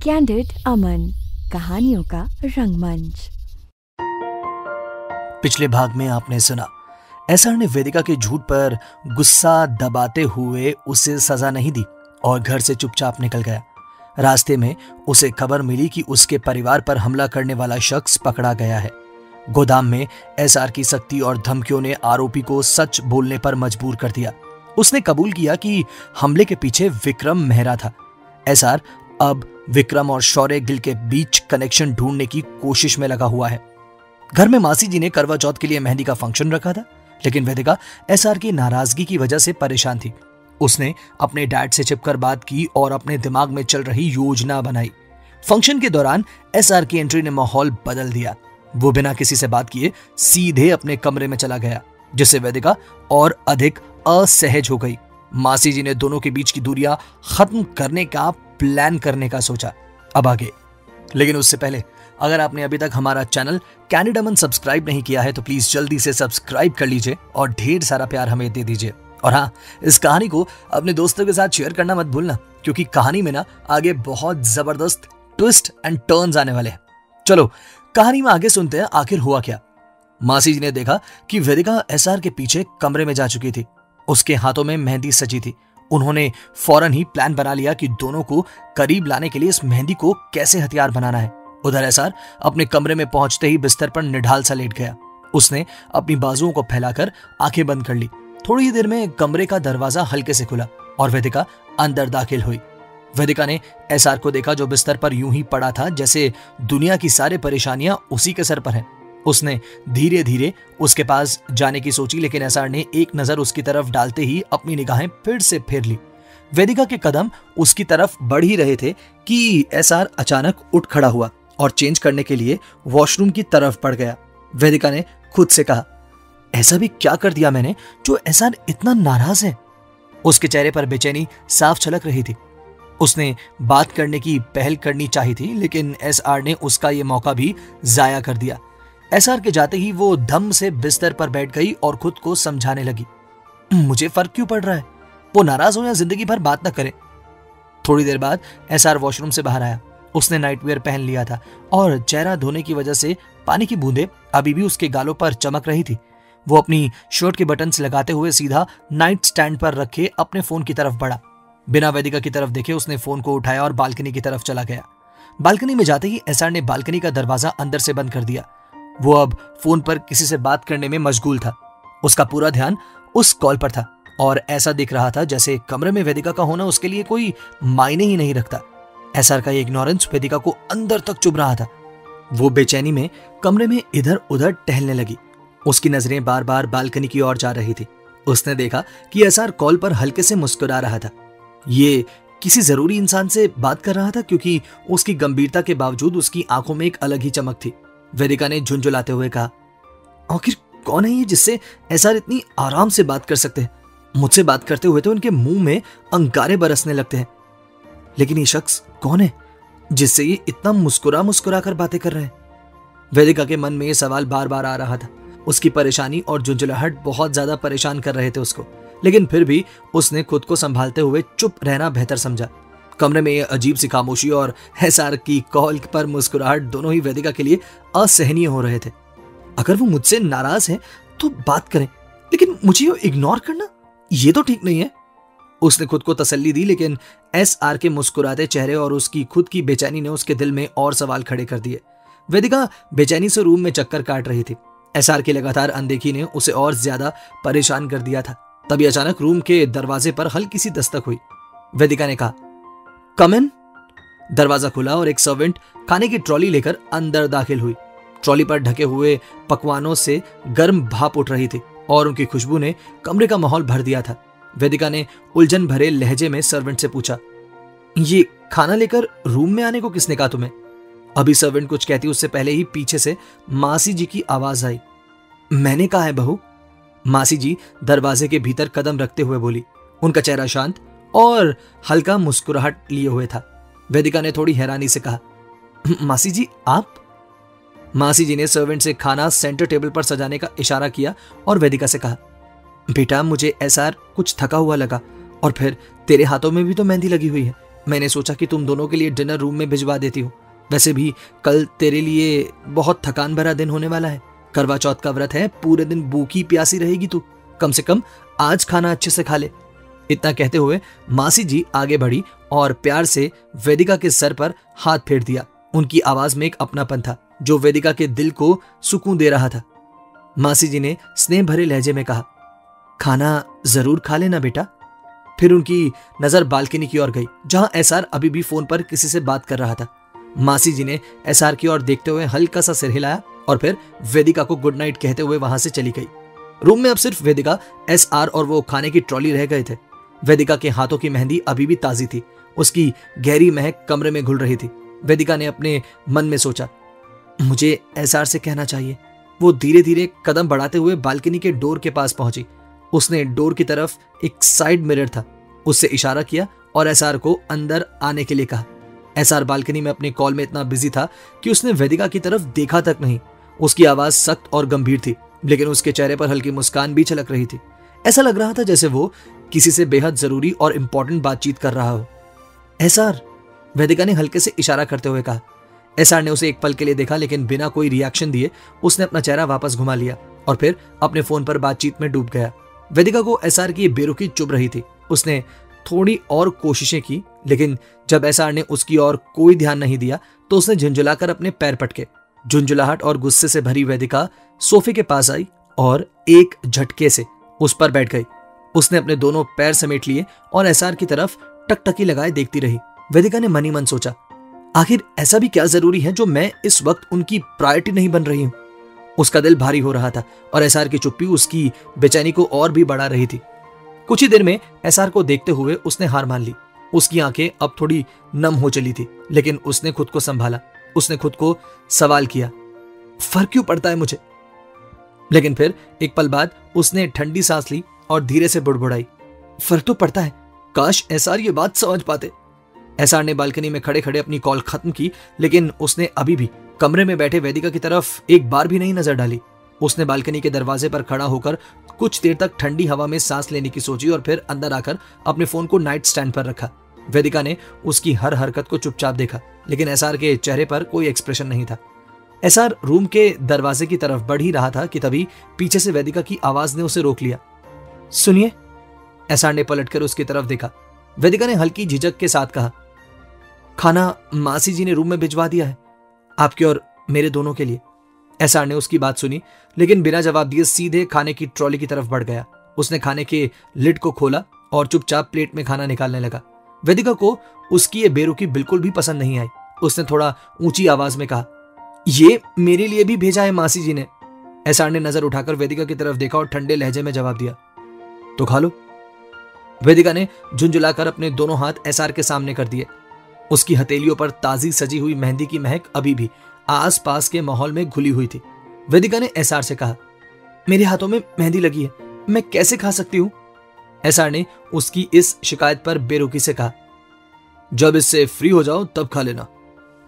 Candid अमन, कहानियों का रंगमंच। पिछले भाग में आपने सुना एसआर ने वेदिका के झूठ पर गुस्सा दबाते हुए उसे सजा नहीं दी और घर से चुपचाप निकल गया। रास्ते में उसे खबर मिली कि उसके परिवार पर हमला करने वाला शख्स पकड़ा गया है। गोदाम में एसआर की सख्ती और धमकियों ने आरोपी को सच बोलने पर मजबूर कर दिया। उसने कबूल किया कि हमले के पीछे विक्रम मेहरा था। एसआर अब विक्रम और शौर्य गिल के बीच कनेक्शन ढूंढने की कोशिश में लगा हुआ है। घर में मासी जी ने करवा चौथ के लिए मेहंदी का फंक्शन रखा था, लेकिन वेदिका एसआर की नाराजगी की वजह से परेशान थी। उसने अपने डैड से छिपकर बात की और अपने दिमाग में चल रही योजना बनाई। फंक्शन के दौरान एसआर की एंट्री ने माहौल बदल दिया। वो बिना किसी से बात किए सीधे अपने कमरे में चला गया, जिससे वेदिका और अधिक असहज हो गई। मासी जी ने दोनों के बीच की दूरियां खत्म करने का प्लान करने का सोचा। अब आगे, लेकिन उससे पहले अगर आपने अभी तक हमारा चैनल कैंडिड अमन सब्सक्राइब नहीं किया है तो प्लीज जल्दी से सब्सक्राइब कर लीजिए और ढेर सारा प्यार हमें दे दीजिए। और हाँ, इस कहानी को अपने दोस्तों के साथ शेयर करना मत भूलना, क्योंकि कहानी में ना आगे बहुत जबरदस्त ट्विस्ट एंड टर्न्स आने वाले हैं। चलो कहानी में आगे सुनते हैं आखिर हुआ क्या। मासी जी ने देखा कि वेदिका एसआर के पीछे कमरे में जा चुकी थी। उसके हाथों में मेहंदी सजी थी। उन्होंने फौरन ही प्लान बना लिया कि दोनों को करीब लाने के लिए इस मेहंदी को कैसे हथियार बनाना है। उधर एसआर अपने कमरे में पहुंचते ही बिस्तर पर निढाल सा लेट गया। उसने अपनी बाजुओं को फैलाकर आंखें बंद कर ली। थोड़ी ही देर में कमरे का दरवाजा हल्के से खुला और वेदिका अंदर दाखिल हुई। वेदिका ने एसआर को देखा, जो बिस्तर पर यूं ही पड़ा था जैसे दुनिया की सारी परेशानियां उसी के सर पर हैं। उसने धीरे धीरे उसके पास जाने की सोची, लेकिन एसआर ने एक नजर उसकी तरफ डालते ही अपनी निगाहें फिर से फेर ली। वेदिका के कदम उसकी तरफ बढ़ ही रहे थे कि एसआर अचानक उठ खड़ा हुआ और चेंज करने के लिए वॉशरूम की तरफ बढ़ गया। वेदिका ने खुद से कहा, ऐसा भी क्या कर दिया मैंने जो एसआर इतना नाराज है। उसके चेहरे पर बेचैनी साफ छलक रही थी। उसने बात करने की पहल करनी चाहिए थी, लेकिन एसआर ने उसका यह मौका भी जाया कर दिया। एसआर के जाते ही वो धम से बिस्तर पर बैठ गई और खुद को समझाने लगी, मुझे फर्क क्यों पड़ रहा है, वो नाराज हो या जिंदगी भर बात न करे। थोड़ी देर बाद एसआर वॉशरूम से बाहर आया। उसने नाइटवेयर पहन लिया था और चेहरा धोने की वजह से पानी की बूंदें अभी भी उसके गालों पर चमक रही थी। वो अपनी शर्ट के बटन्स लगाते हुए सीधा नाइट स्टैंड पर रखे अपने फोन की तरफ बढ़ा। बिना वेदिका की तरफ देखे उसने फोन को उठाया और बालकनी की तरफ चला गया। बालकनी में जाते ही एसआर ने बालकनी का दरवाजा अंदर से बंद कर दिया। वो अब फोन पर किसी से बात करने में मशगूल था। उसका पूरा ध्यान उस कॉल पर था और ऐसा दिख रहा था जैसे कमरे में वेदिका का होना उसके लिए कोई मायने ही नहीं रखता। एसआर का ये इग्नोरेंस वेदिका को अंदर तक चुभ रहा था। वो बेचैनी में कमरे में इधर उधर टहलने लगी। उसकी नजरें बार बार बालकनी की ओर जा रही थी। उसने देखा कि एसआर कॉल पर हल्के से मुस्कुरा रहा था। ये किसी जरूरी इंसान से बात कर रहा था, क्योंकि उसकी गंभीरता के बावजूद उसकी आंखों में एक अलग ही चमक थी। वेदिका ने झुंझुलाते हुए कहा, आखिर कौन है ये जिससे एसआर इतनी आराम से बात कर सकते हैं? मुझसे बात करते हुए तो उनके मुंह में अंगारे बरसने लगते हैं, लेकिन ये शख्स कौन है जिससे ये इतना मुस्कुरा मुस्कुरा कर बातें कर रहे हैं? वेदिका के मन में ये सवाल बार बार आ रहा था। उसकी परेशानी और झुंझुलाहट बहुत ज्यादा परेशान कर रहे थे उसको, लेकिन फिर भी उसने खुद को संभालते हुए चुप रहना बेहतर समझा। कमरे में अजीब सी खामोशी और एसआर की कॉल पर मुस्कुराहट दोनों ही वेदिका के लिए असहनीय हो रहे थे। अगर वो मुझसे नाराज है तो बात करें, लेकिन मुझे इग्नोर करना ये तो ठीक नहीं है। उसने खुद को तसल्ली दी, लेकिन एसआर के मुस्कुराते चेहरे और उसकी खुद की बेचैनी ने उसके दिल में और सवाल खड़े कर दिए। वेदिका बेचैनी से रूम में चक्कर काट रही थी। एसआर की लगातार अनदेखी ने उसे और ज्यादा परेशान कर दिया था। तभी अचानक रूम के दरवाजे पर हल्की सी दस्तक हुई। वेदिका ने कहा, कम इन। दरवाजा खुला और एक सर्वेंट खाने की ट्रॉली लेकर अंदर दाखिल हुई। ट्रॉली पर ढके हुए पकवानों से गर्म भाप उठ रही थी और उनकी खुशबू ने कमरे का माहौल भर दिया था। वेदिका ने उलझन भरे लहजे में सर्वेंट से पूछा, ये खाना लेकर रूम में आने को किसने कहा तुम्हें? अभी सर्वेंट कुछ कहती उससे पहले ही पीछे से मासी जी की आवाज आई। मैंने कहा है बहू। मासी जी दरवाजे के भीतर कदम रखते हुए बोली। उनका चेहरा शांत और हल्का मुस्कुराहट लिए हुए था। वेदिका ने थोड़ी हैरानी से कहा, मासी जी आप? मासी जी ने सर्वेंट से खाना सेंटर टेबल पर सजाने का इशारा किया और वेदिका से कहा, बेटा मुझे एसआर कुछ थका हुआ लगा और फिर तेरे हाथों में भी तो मेहंदी लगी हुई है, मैंने सोचा कि तुम दोनों के लिए डिनर रूम में भिजवा देती हूँ। वैसे भी कल तेरे लिए बहुत थकान भरा दिन होने वाला है। करवा चौथ का व्रत है, पूरे दिन भूखी प्यासी रहेगी तू। कम से कम आज खाना अच्छे से खा ले। इतना कहते हुए मासी जी आगे बढ़ी और प्यार से वेदिका के सर पर हाथ फेर दिया। उनकी आवाज में एक अपनापन था जो वेदिका के दिल को सुकून दे रहा था। मासी जी ने स्नेह भरे लहजे में कहा, खाना जरूर खा लेना बेटा। फिर उनकी नजर बालकनी की ओर गई जहां एसआर अभी भी फोन पर किसी से बात कर रहा था। मासी जी ने एसआर की ओर देखते हुए हल्का सा सिर हिलाया और फिर वेदिका को गुड नाइट कहते हुए वहां से चली गई। रूम में अब सिर्फ वेदिका, एसआर और वो खाने की ट्रॉली रह गए थे। वेदिका के हाथों की मेहंदी अभी भी ताजी थी। उसकी गहरी महक कमरे में घुल रही थी। वेदिका ने अपने मन में सोचा, मुझे एसआर से कहना चाहिए। वो धीरे धीरे कदम बढ़ाते हुए बालकनी के डोर के पास पहुंची। उसने डोर की तरफ एक साइड मिरर था, उससे इशारा किया और एसआर को अंदर आने के लिए कहा। एसआर बालकनी में अपने कॉल में इतना बिजी था कि उसने वेदिका की तरफ देखा तक नहीं। उसकी आवाज सख्त और गंभीर थी, लेकिन उसके चेहरे पर हल्की मुस्कान भी छलक रही थी। ऐसा लग रहा था जैसे वो किसी से बेहद जरूरी और इंपॉर्टेंट बातचीत कर रहा हो। एसआर, वेदिका ने हल्के से इशारा करते हुए कहा। एसआर ने उसे एक पल के लिए देखा, लेकिन बिना कोई रिएक्शन दिए उसने अपना चेहरा वापस घुमा लिया और फिर अपने फोन पर बातचीत में डूब गया। वेदिका को एसआर की बेरुखी चुभ रही थी। उसने थोड़ी और कोशिशें की, लेकिन जब एसआर ने उसकी ओर कोई ध्यान नहीं दिया तो उसने झुंझुलाकर अपने पैर पटके। झुंझुलाहट और गुस्से से भरी वेदिका सोफे के पास आई और एक झटके से उस पर बैठ गई। उसने अपने दोनों पैर समेट लिए और एसआर की तरफ टकटकी लगाए देखती रही। वेदिका ने मन ही मन सोचा, आखिर ऐसा भी क्या जरूरी है जो मैं इस वक्त उनकी प्रायोरिटी नहीं बन रही हूं। उसका दिल भारी हो रहा था और एसआर की चुप्पी उसकी बेचैनी को और भी बढ़ा रही थी। कुछ ही देर में एसआर को देखते हुए उसने हार मान ली। उसकी आंखें अब थोड़ी नम हो चली थी, लेकिन उसने खुद को संभाला। उसने खुद को सवाल किया, फर्क क्यों पड़ता है मुझे? लेकिन फिर एक पल बाद उसने ठंडी सांस ली और धीरे से बुड़बुड़ाई, फर्क तो पड़ता है। काश एसआर ये बात समझ पाते। एसआर ने बालकनी में खड़े खड़े अपनी कॉल खत्म की, लेकिन उसने अभी भी कमरे में बैठे वेदिका की तरफ एक बार भी नहीं नजर डाली। उसने बालकनी के दरवाजे पर खड़ा होकर कुछ देर तक ठंडी हवा में सांस लेने की सोची और फिर अंदर आकर अपने फोन को नाइट स्टैंड पर रखा। वेदिका ने उसकी हर हरकत को चुपचाप देखा, लेकिन एसआर के चेहरे पर कोई एक्सप्रेशन नहीं था। एसआर रूम के दरवाजे की तरफ बढ़ ही रहा था कि तभी पीछे से वेदिका की आवाज ने उसे रोक लिया। सुनिए। एसआर ने पलटकर उसकी तरफ देखा। वेदिका ने हल्की झिझक के साथ कहा, खाना मासी जी ने रूम में भिजवा दिया है, आपके और मेरे दोनों के लिए। एसआर ने उसकी बात सुनी, लेकिन बिना जवाब दिए सीधे खाने की ट्रॉली की तरफ बढ़ गया। उसने खाने के लिड को खोला और चुपचाप प्लेट में खाना निकालने लगा। वेदिका को उसकी ये बेरुखी बिल्कुल भी पसंद नहीं आई। उसने थोड़ा ऊंची आवाज में कहा, ये मेरे लिए भी भेजा है मासी जी ने। एसआर ने नजर उठाकर वेदिका की तरफ देखा और ठंडे लहजे में जवाब दिया, तो खा लो। वेदिका ने झुंझुलाकर अपने दोनों हाथ एसआर के सामने कर दिए। उसकी हथेलियों पर ताजी सजी हुई मेहंदी की महक अभी भी आसपास के माहौल में घुली हुई थी। वेदिका ने एसआर से कहा, मेरे हाथों में मेहंदी लगी है, मैं कैसे खा सकती हूं? एसआर ने उसकी इस शिकायत पर बेरुखी से कहा, जब इससे फ्री हो जाओ तब खा लेना।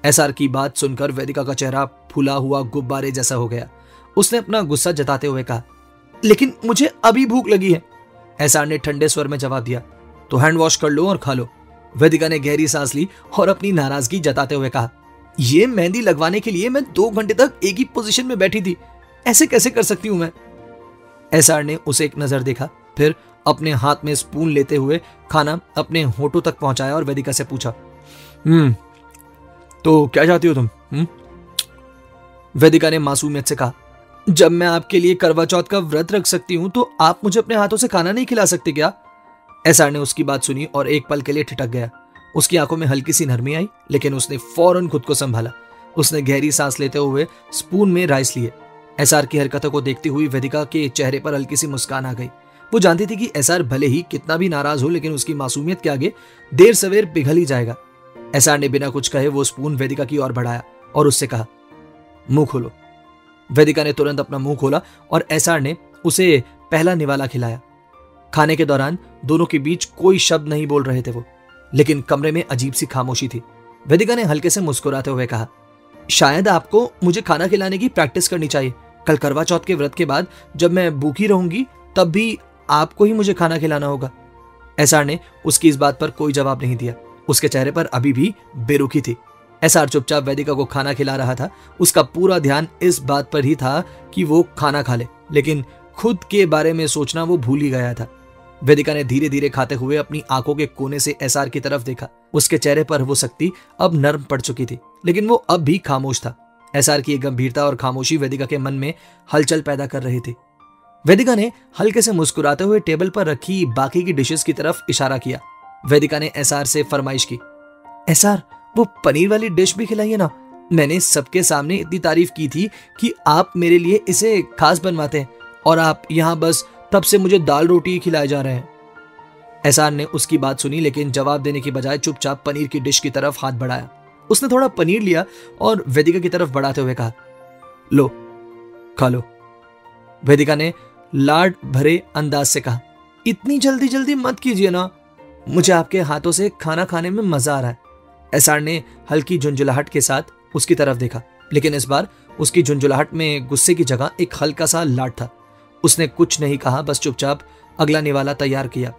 एसआर की बात सुनकर वेदिका का चेहरा फूला हुआ गुब्बारे जैसा हो गया। उसने अपना गुस्सा जताते हुए कहा, लेकिन मुझे अभी भूख लगी है। एसआर ने ठंडे स्वर में जवाब दिया, तो हैंड वॉश कर लो और खा लो। वेदिका ने गहरी सांस ली और अपनी नाराजगी जताते हुए कहा, ये मेहंदी लगवाने के लिए मैं 2 घंटे तक एक ही पोजीशन में बैठी थी, ऐसे कैसे कर सकती हूं मैं? एसआर ने उसे एक नजर देखा, फिर अपने हाथ में स्पून लेते हुए खाना अपने होठों तक पहुंचाया और वेदिका से पूछा, तो क्या चाहती हो तुम? वेदिका ने मासूमियत से कहा, जब मैं आपके लिए करवा चौथ का व्रत रख सकती हूं तो आप मुझे अपने हाथों से खाना नहीं खिला सकते क्या? एसआर ने उसकी बात सुनी और एक पल के लिए ठिठक गया। उसकी आंखों में हल्की सी नरमी आई, लेकिन उसने फौरन खुद को संभाला। उसने गहरी सांस लेते हुए स्पून में राइस लिए। एसआर की हरकतों को देखती हुई वेदिका के चेहरे पर हल्की सी मुस्कान आ गई। वो जानती थी कि एसआर भले ही कितना भी नाराज हो, लेकिन उसकी मासूमियत के आगे देर सवेर पिघल ही जाएगा। एसआर ने बिना कुछ कहे वो स्पून वेदिका की ओर बढ़ाया और उससे कहा, मुंह खोलो। वेदिका ने तुरंत अपना मुंह खोला और एसआर ने उसे पहला निवाला खिलाया। खाने के दौरान दोनों के बीच कोई शब्द नहीं बोल रहे थे वो, लेकिन कमरे में अजीब सी खामोशी थी। वेदिका ने हल्के से मुस्कुराते हुए कहा, शायद आपको मुझे खाना खिलाने की प्रैक्टिस करनी चाहिए। कल करवा चौथ के व्रत के बाद जब मैं भूखी रहूंगी तब भी आपको ही मुझे खाना खिलाना होगा। एसआर ने उसकी इस बात पर कोई जवाब नहीं दिया। उसके चेहरे पर अभी भी बेरुखी थी। एसआर चुपचाप वेदिका को खाना खिला रहा था। उसका पूरा ध्यान इस बात पर ही था कि वो खाना खा ले, लेकिन खुद के बारे में सोचना वो भूल ही गया था। वेदिका ने धीरे धीरे खाते हुए अपनी आंखों के कोने से एसआर की तरफ देखा। उसके चेहरे पर वो शक्ति अब नर्म पड़ चुकी थी, लेकिन वो अब भी खामोश था। एसआर की गंभीरता और खामोशी वेदिका के मन में हलचल पैदा कर रही थी। वेदिका ने हल्के से मुस्कुराते हुए टेबल पर रखी बाकी की डिशेस की तरफ इशारा किया। वेदिका ने एसआर से फरमाइश की, एसआर वो पनीर वाली डिश भी खिलाइए ना। मैंने सबके सामने इतनी तारीफ की थी कि आप मेरे लिए इसे खास बनवाते हैं, और आप यहाँ बस तब से मुझे दाल रोटी खिलाए जा रहे हैं। एसआर ने उसकी बात सुनी, लेकिन जवाब देने की बजाय चुपचाप पनीर की डिश की तरफ हाथ बढ़ाया। उसने थोड़ा पनीर लिया और वेदिका की तरफ बढ़ाते हुए कहा, लो खा लो। वेदिका ने लाड भरे अंदाज से कहा, इतनी जल्दी जल्दी मत कीजिए ना, मुझे आपके हाथों से खाना खाने में मजा आ रहा है। एसआर ने हल्की झुंझुलाहट के साथ उसकी तरफ देखा, लेकिन इस बार उसकी झुंझुलाहट में गुस्से की जगह एक हल्का सा लाड था। उसने कुछ नहीं कहा, बस चुपचाप अगला निवाला तैयार किया।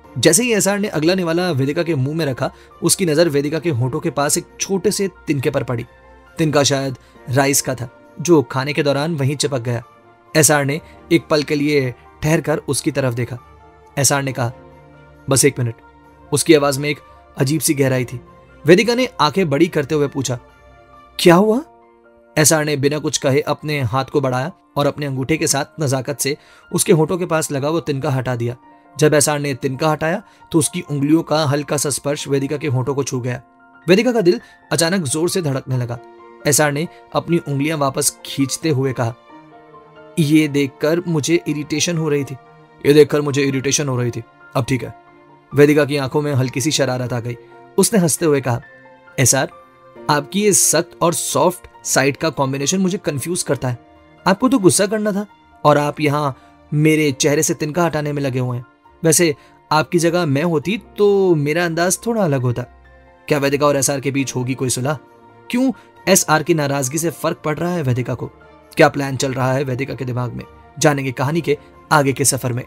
जैसे ही एसआर ने अगला निवाला वेदिका के मुंह में रखा, उसकी नजर वेदिका के होठों के पास एक छोटे से तिनके पर पड़ी। तिनका शायद राइस का था, जो खाने के दौरान वहीं चिपक गया। एसआर ने एक पल के लिए ठहर कर उसकी तरफ देखा। एसआर ने कहा, बस 1 मिनट। उसकी आवाज में एक अजीब सी गहराई थी। वेदिका ने आंखें बड़ी करते हुए पूछा, क्या हुआ? एसआर ने बिना कुछ कहे अपने हाथ को बढ़ाया और अपने अंगूठे के साथ नजाकत से उसके होठों के पास लगा वो तिनका हटा दिया। जब एसआर ने तिनका हटाया तो उसकी उंगलियों का हल्का सा स्पर्श वेदिका के होठों को छू गया। वेदिका का दिल अचानक जोर से धड़कने लगा। एसआर ने अपनी उंगलियां वापस खींचते हुए कहा, ये देखकर मुझे इरिटेशन हो रही थी। अब ठीक है। वेदिका की आंखों में हल्की सी शरारत आ गई। उसने हंसते हुए कहा, एसआर, आपकी ये सख्त और सॉफ्ट साइड का कॉम्बिनेशन मुझे कंफ्यूज करता है। आपको तो गुस्सा करना था और आप यहाँ मेरे चेहरे से तिनका हटाने में लगे हुए हैं। वैसे आपकी जगह मैं होती तो मेरा अंदाज थोड़ा अलग होता। क्या वेदिका और एसआर के बीच होगी कोई सुलह? क्यों एसआर की नाराजगी से फर्क पड़ रहा है वेदिका को? क्या प्लान चल रहा है वेदिका के दिमाग में? जानेंगे कहानी के आगे के सफर में।